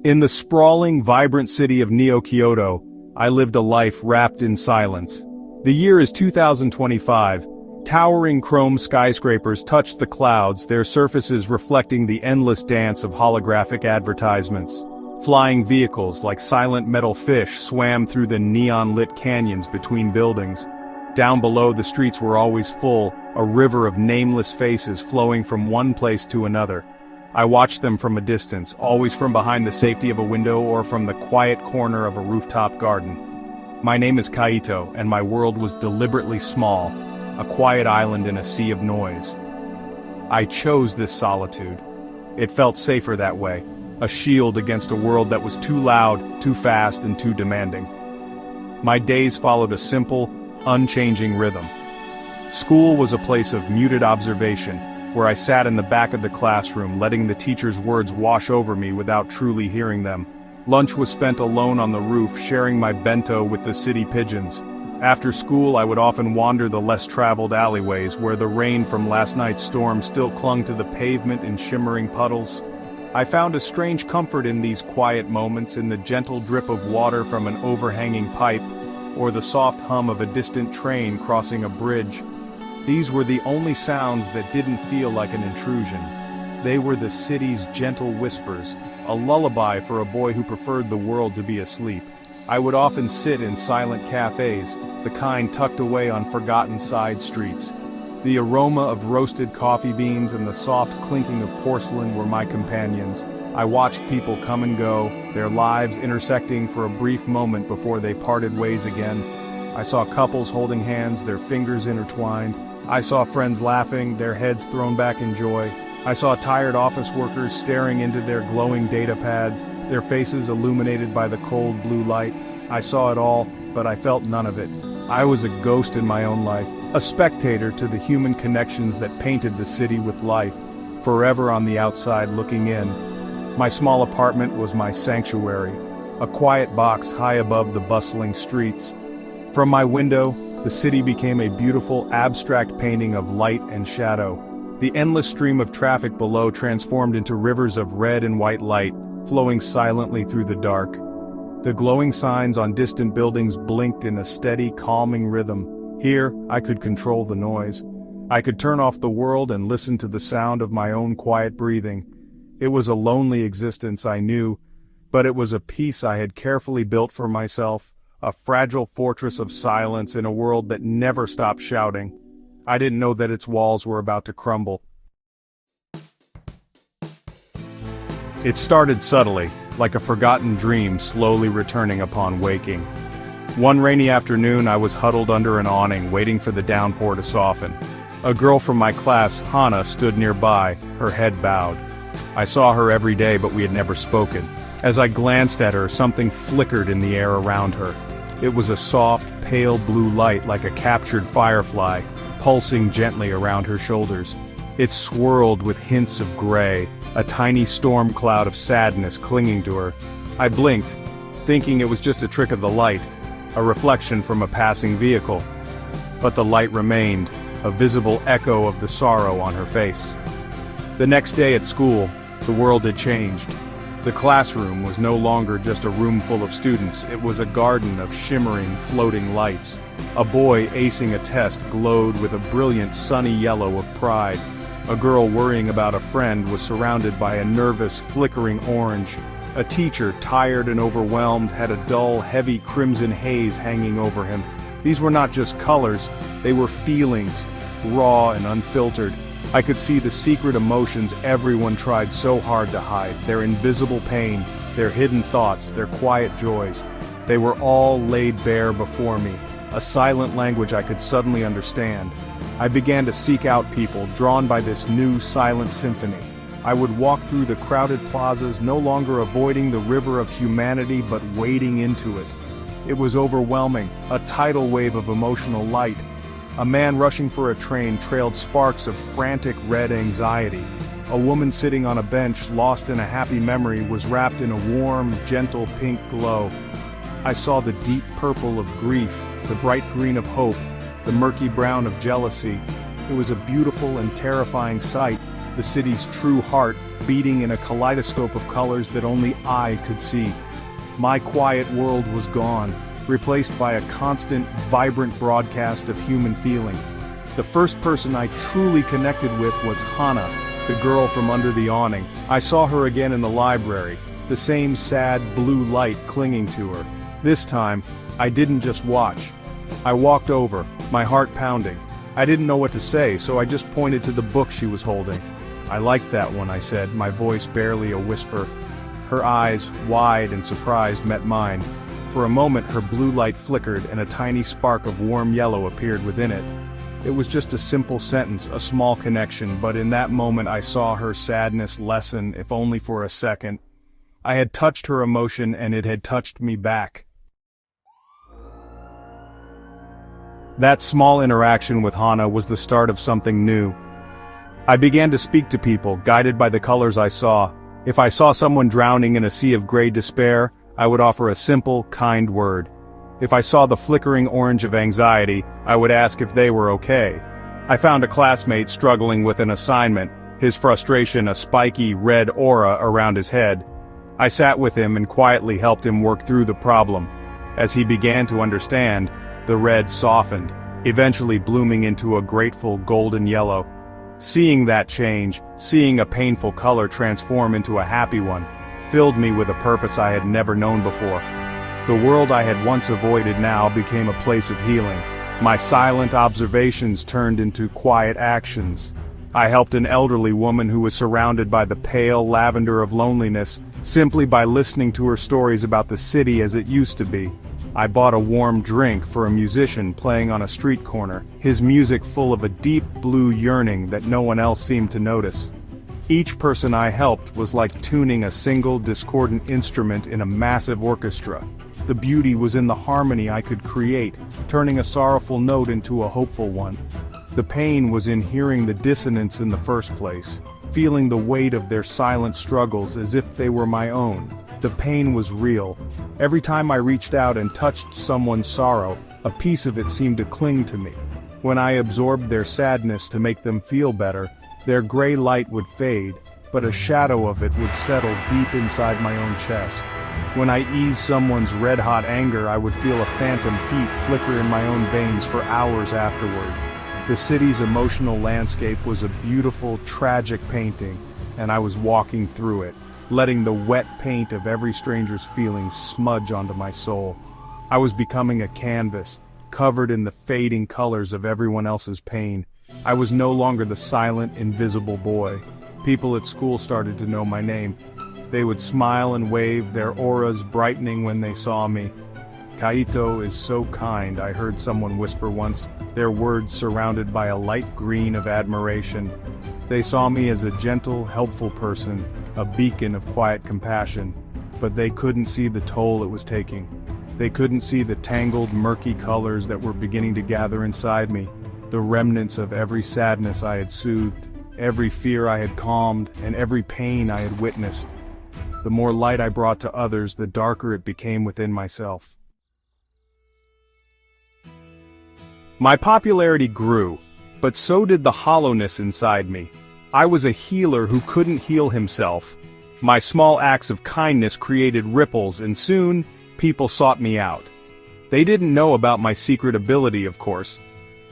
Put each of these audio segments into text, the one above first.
In the sprawling, vibrant city of Neo-Kyoto, I lived a life wrapped in silence. The year is 2025. Towering chrome skyscrapers touch the clouds, their surfaces reflecting the endless dance of holographic advertisements. Flying vehicles like silent metal fish swam through the neon-lit canyons between buildings. Down below, the streets were always full, a river of nameless faces flowing from one place to another. I watched them from a distance, always from behind the safety of a window or from the quiet corner of a rooftop garden. My name is Kaito, and my world was deliberately small, a quiet island in a sea of noise. I chose this solitude. It felt safer that way, a shield against a world that was too loud, too fast, and too demanding. My days followed a simple, unchanging rhythm. School was a place of muted observation, where I sat in the back of the classroom letting the teacher's words wash over me without truly hearing them. Lunch was spent alone on the roof, sharing my bento with the city pigeons. After school, I would often wander the less traveled alleyways where the rain from last night's storm still clung to the pavement in shimmering puddles. I found a strange comfort in these quiet moments, in the gentle drip of water from an overhanging pipe, or the soft hum of a distant train crossing a bridge. These were the only sounds that didn't feel like an intrusion. They were the city's gentle whispers, a lullaby for a boy who preferred the world to be asleep. I would often sit in silent cafes, the kind tucked away on forgotten side streets. The aroma of roasted coffee beans and the soft clinking of porcelain were my companions. I watched people come and go, their lives intersecting for a brief moment before they parted ways again. I saw couples holding hands, their fingers intertwined. I saw friends laughing, their heads thrown back in joy. I saw tired office workers staring into their glowing data pads, their faces illuminated by the cold blue light. I saw it all, but I felt none of it. I was a ghost in my own life, a spectator to the human connections that painted the city with life, forever on the outside looking in. My small apartment was my sanctuary, a quiet box high above the bustling streets. From my window, the city became a beautiful, abstract painting of light and shadow. The endless stream of traffic below transformed into rivers of red and white light, flowing silently through the dark. The glowing signs on distant buildings blinked in a steady, calming rhythm. Here, I could control the noise. I could turn off the world and listen to the sound of my own quiet breathing. It was a lonely existence, I knew, but it was a peace I had carefully built for myself, a fragile fortress of silence in a world that never stopped shouting. I didn't know that its walls were about to crumble. It started subtly, like a forgotten dream slowly returning upon waking. One rainy afternoon, I was huddled under an awning, waiting for the downpour to soften. A girl from my class, Hana, stood nearby, her head bowed. I saw her every day, but we had never spoken. As I glanced at her, something flickered in the air around her. It was a soft, pale blue light like a captured firefly, pulsing gently around her shoulders. It swirled with hints of gray, a tiny storm cloud of sadness clinging to her. I blinked, thinking it was just a trick of the light, a reflection from a passing vehicle. But the light remained, a visible echo of the sorrow on her face. The next day at school, the world had changed. The classroom was no longer just a room full of students, it was a garden of shimmering, floating lights. A boy acing a test glowed with a brilliant sunny yellow of pride. A girl worrying about a friend was surrounded by a nervous, flickering orange. A teacher, tired and overwhelmed, had a dull, heavy crimson haze hanging over him. These were not just colors, they were feelings, raw and unfiltered. I could see the secret emotions everyone tried so hard to hide, their invisible pain, their hidden thoughts, their quiet joys. They were all laid bare before me, a silent language I could suddenly understand. I began to seek out people, drawn by this new silent symphony. I would walk through the crowded plazas, no longer avoiding the river of humanity but wading into it. It was overwhelming, a tidal wave of emotional light. A man rushing for a train trailed sparks of frantic red anxiety. A woman sitting on a bench, lost in a happy memory, was wrapped in a warm, gentle pink glow. I saw the deep purple of grief, the bright green of hope, the murky brown of jealousy. It was a beautiful and terrifying sight. the city's true heart beating in a kaleidoscope of colors that only I could see. My quiet world was gone, replaced by a constant, vibrant broadcast of human feeling. The first person I truly connected with was Hana, the girl from under the awning. I saw her again in the library, the same sad blue light clinging to her. This time, I didn't just watch. I walked over, my heart pounding. I didn't know what to say, so I just pointed to the book she was holding. "I like that one," I said, my voice barely a whisper. Her eyes, wide and surprised, met mine. For a moment her blue light flickered and a tiny spark of warm yellow appeared within it. It was just a simple sentence, a small connection, but in that moment I saw her sadness lessen, if only for a second. I had touched her emotion and it had touched me back. That small interaction with Hana was the start of something new. I began to speak to people, guided by the colors I saw. If I saw someone drowning in a sea of gray despair, I would offer a simple, kind word. If I saw the flickering orange of anxiety, I would ask if they were okay. I found a classmate struggling with an assignment, his frustration a spiky red aura around his head. I sat with him and quietly helped him work through the problem. As he began to understand, the red softened, eventually blooming into a grateful golden yellow. Seeing that change, seeing a painful color transform into a happy one, filled me with a purpose I had never known before. The world I had once avoided now became a place of healing. My silent observations turned into quiet actions. I helped an elderly woman who was surrounded by the pale lavender of loneliness, simply by listening to her stories about the city as it used to be. I bought a warm drink for a musician playing on a street corner, his music full of a deep blue yearning that no one else seemed to notice. Each person I helped was like tuning a single discordant instrument in a massive orchestra. The beauty was in the harmony I could create, turning a sorrowful note into a hopeful one. The pain was in hearing the dissonance in the first place, feeling the weight of their silent struggles as if they were my own. The pain was real. Every time I reached out and touched someone's sorrow, a piece of it seemed to cling to me. When I absorbed their sadness to make them feel better, their gray light would fade, but a shadow of it would settle deep inside my own chest. When I eased someone's red-hot anger, I would feel a phantom heat flicker in my own veins for hours afterward. The city's emotional landscape was a beautiful, tragic painting, and I was walking through it, letting the wet paint of every stranger's feelings smudge onto my soul. I was becoming a canvas, covered in the fading colors of everyone else's pain. I was no longer the silent, invisible boy. People at school started to know my name. They would smile and wave, their auras brightening when they saw me. "Kaito is so kind," I heard someone whisper once, their words surrounded by a light green of admiration. They saw me as a gentle, helpful person, a beacon of quiet compassion, but they couldn't see the toll it was taking. They couldn't see the tangled, murky colors that were beginning to gather inside me, the remnants of every sadness I had soothed, every fear I had calmed, and every pain I had witnessed. The more light I brought to others, the darker it became within myself. My popularity grew, but so did the hollowness inside me. I was a healer who couldn't heal himself. My small acts of kindness created ripples, and soon, people sought me out. They didn't know about my secret ability, of course.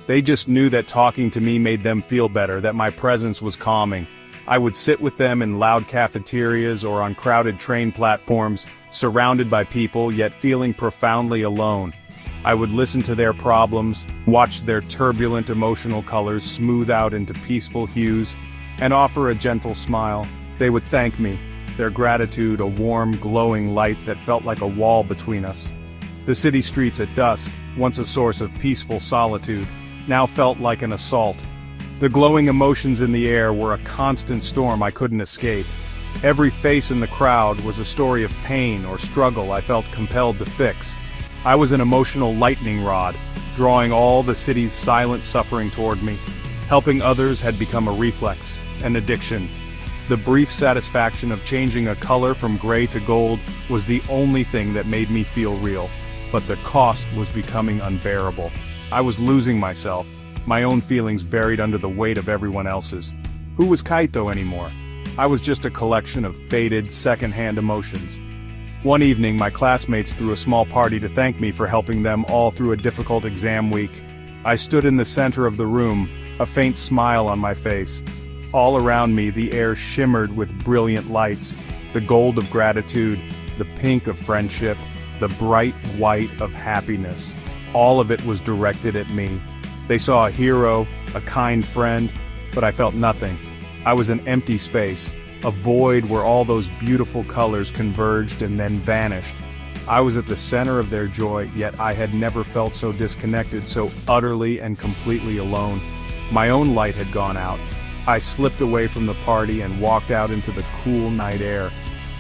They just knew that talking to me made them feel better, that my presence was calming. I would sit with them in loud cafeterias or on crowded train platforms, surrounded by people yet feeling profoundly alone. I would listen to their problems, watch their turbulent emotional colors smooth out into peaceful hues, and offer a gentle smile. They would thank me, their gratitude a warm, glowing light that felt like a wall between us. The city streets at dusk, once a source of peaceful solitude, now felt like an assault. The glowing emotions in the air were a constant storm I couldn't escape. Every face in the crowd was a story of pain or struggle I felt compelled to fix. I was an emotional lightning rod, drawing all the city's silent suffering toward me. Helping others had become a reflex, an addiction. The brief satisfaction of changing a color from gray to gold was the only thing that made me feel real, but the cost was becoming unbearable. I was losing myself, my own feelings buried under the weight of everyone else's. Who was Kaito anymore? I was just a collection of faded, second-hand emotions. One evening, my classmates threw a small party to thank me for helping them all through a difficult exam week. I stood in the center of the room, a faint smile on my face. All around me, the air shimmered with brilliant lights, the gold of gratitude, the pink of friendship, the bright white of happiness. All of it was directed at me. They saw a hero, a kind friend, but I felt nothing. I was an empty space, a void where all those beautiful colors converged and then vanished. I was at the center of their joy, yet I had never felt so disconnected, so utterly and completely alone. My own light had gone out. I slipped away from the party and walked out into the cool night air.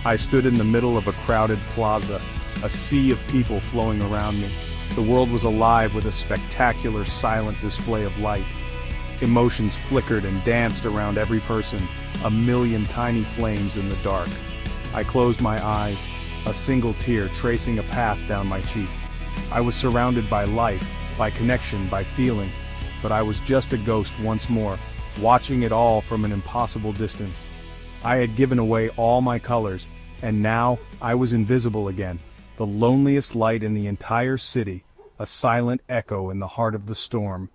I stood in the middle of a crowded plaza, a sea of people flowing around me. The world was alive with a spectacular silent display of light. Emotions flickered and danced around every person, a million tiny flames in the dark. I closed my eyes, a single tear tracing a path down my cheek. I was surrounded by life, by connection, by feeling, but I was just a ghost once more, watching it all from an impossible distance. I had given away all my colors, and now I was invisible again, the loneliest light in the entire city, a silent echo in the heart of the storm.